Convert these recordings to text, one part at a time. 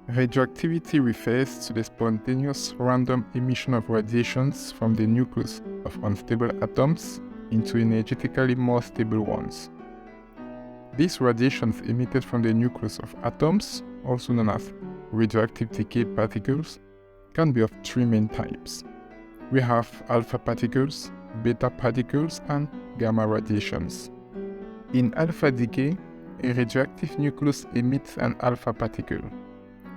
Radioactivity refers to the spontaneous random emission of radiations from the nucleus of unstable atoms into energetically more stable ones. These radiations emitted from the nucleus of atoms, also known as radioactive decay particles, can be of three main types. We have alpha particles, beta particles, and gamma radiations. In alpha decay, a radioactive nucleus emits an alpha particle,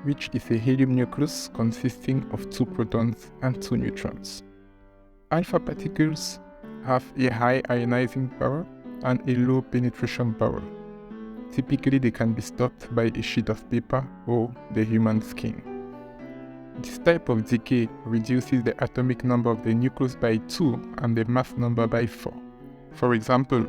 which is a helium nucleus consisting of 2 protons and 2 neutrons. Alpha particles have a high ionizing power and a low penetration power. Typically, they can be stopped by a sheet of paper or the human skin. This type of decay reduces the atomic number of the nucleus by 2 and the mass number by 4. For example,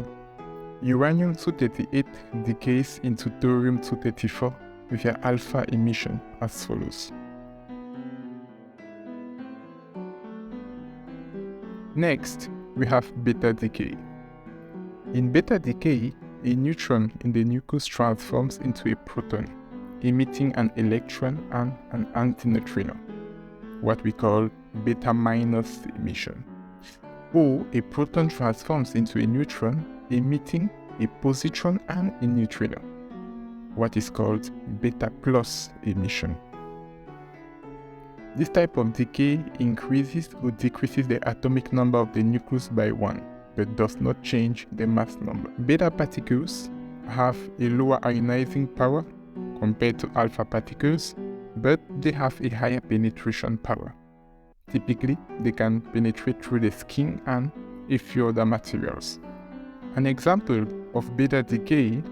uranium-238 decays into thorium-234 with an alpha emission as follows. Next, we have beta decay. In beta decay, a neutron in the nucleus transforms into a proton, emitting an electron and an antineutrino, what we call beta minus emission. Or a proton transforms into a neutron, emitting a positron and a neutrino, what is called beta plus emission. This type of decay increases or decreases the atomic number of the nucleus by 1, but does not change the mass number. Beta particles have a lower ionizing power compared to alpha particles, but they have a higher penetration power. Typically, they can penetrate through the skin and a few other materials. An example of beta decay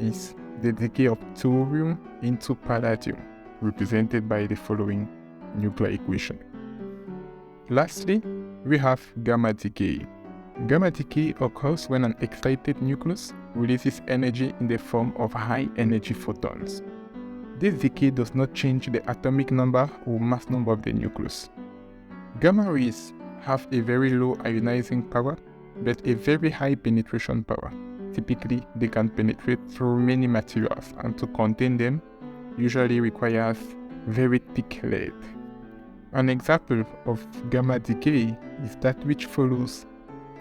is the decay of thorium into palladium, represented by the following nuclear equation. Lastly, we have gamma decay. Gamma decay occurs when an excited nucleus releases energy in the form of high-energy photons. This decay does not change the atomic number or mass number of the nucleus. Gamma rays have a very low ionizing power, but a very high penetration power. Typically, they can penetrate through many materials, and to contain them usually requires very thick lead. An example of gamma decay is that which follows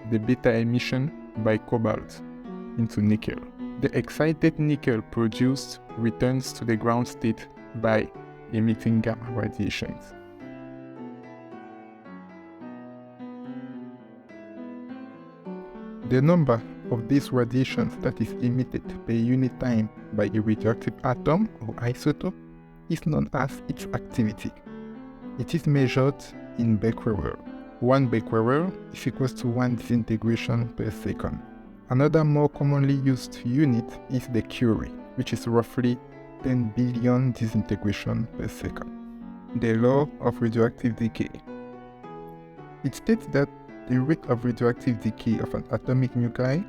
the beta emission by cobalt into nickel. The excited nickel produced returns to the ground state by emitting gamma radiations. The number of these radiations that is emitted per unit time by a radioactive atom or isotope is known as its activity. It is measured in becquerel. 1 becquerel is equals to 1 disintegration per second. Another more commonly used unit is the Curie, which is roughly 10 billion disintegration per second. The law of radioactive decay. It states that the rate of radioactive decay of an atomic nuclei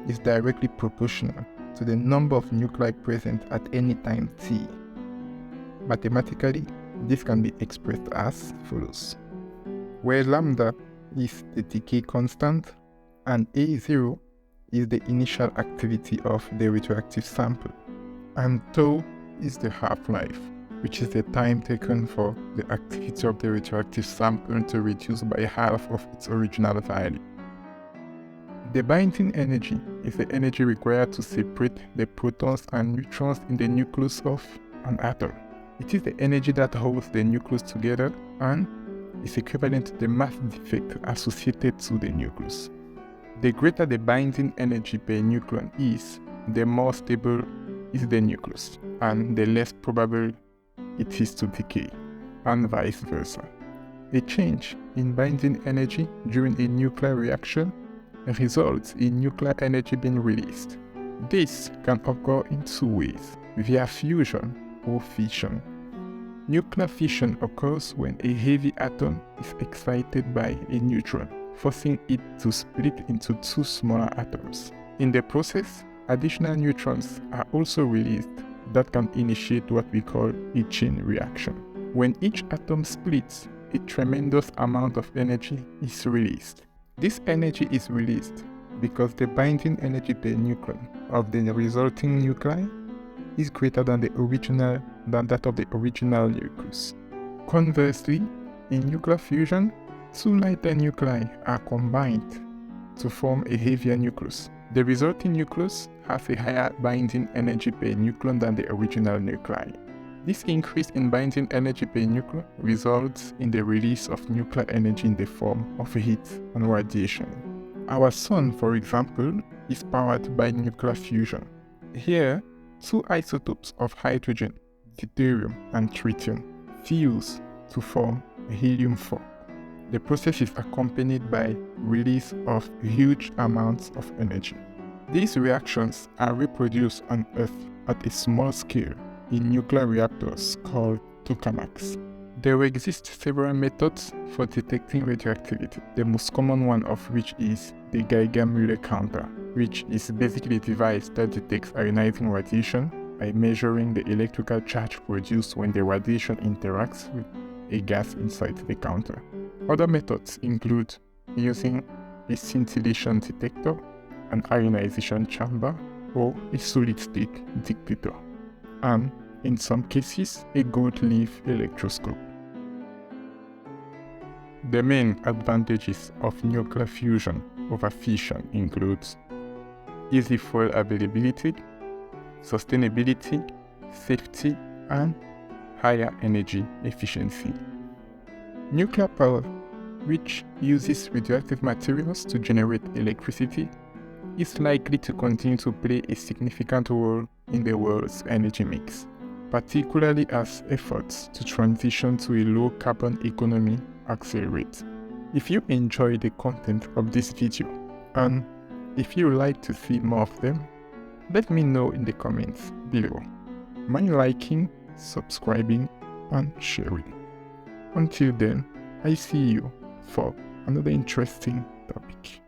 is directly proportional to the number of nuclei present at any time t. Mathematically, this can be expressed as follows, where lambda is the decay constant and A0 is the initial activity of the radioactive sample, and tau is the half-life, which is the time taken for the activity of the radioactive sample to reduce by half of its original value. The binding energy is the energy required to separate the protons and neutrons in the nucleus of an atom. It is the energy that holds the nucleus together and is equivalent to the mass defect associated to the nucleus. The greater the binding energy per nucleon is, the more stable is the nucleus, and the less probable it is to decay, and vice versa. A change in binding energy during a nuclear reaction results in nuclear energy being released. This can occur in 2 ways, via fusion or fission. Nuclear fission occurs when a heavy atom is excited by a neutron, forcing it to split into 2 smaller atoms. In the process, additional neutrons are also released that can initiate what we call a chain reaction. When each atom splits, a tremendous amount of energy is released. This energy is released because the binding energy per nucleon of the resulting nuclei is greater than the original than that of the original nucleus. Conversely, in nuclear fusion, two lighter nuclei are combined to form a heavier nucleus. The resulting nucleus has a higher binding energy per nucleon than the original nuclei. This increase in binding energy per nucleon results in the release of nuclear energy in the form of heat and radiation. Our sun, for example, is powered by nuclear fusion. Here, two isotopes of hydrogen, deuterium and tritium, fuse to form helium-4. The process is accompanied by release of huge amounts of energy. These reactions are reproduced on Earth at a small scale in nuclear reactors called tokamaks. There exist several methods for detecting radioactivity, the most common one of which is the Geiger-Müller counter, which is basically a device that detects ionizing radiation by measuring the electrical charge produced when the radiation interacts with a gas inside the counter. Other methods include using a scintillation detector, an ionization chamber, or a solid-state detector, and in some cases, a gold leaf electroscope. The main advantages of nuclear fusion over fission include easy fuel availability, sustainability, safety, and higher energy efficiency. Nuclear power, which uses radioactive materials to generate electricity, is likely to continue to play a significant role in the world's energy mix, particularly as efforts to transition to a low-carbon economy accelerate. If you enjoy the content of this video, and if you would like to see more of them, let me know in the comments below. Mind liking, subscribing, and sharing. Until then, I see you for another interesting topic.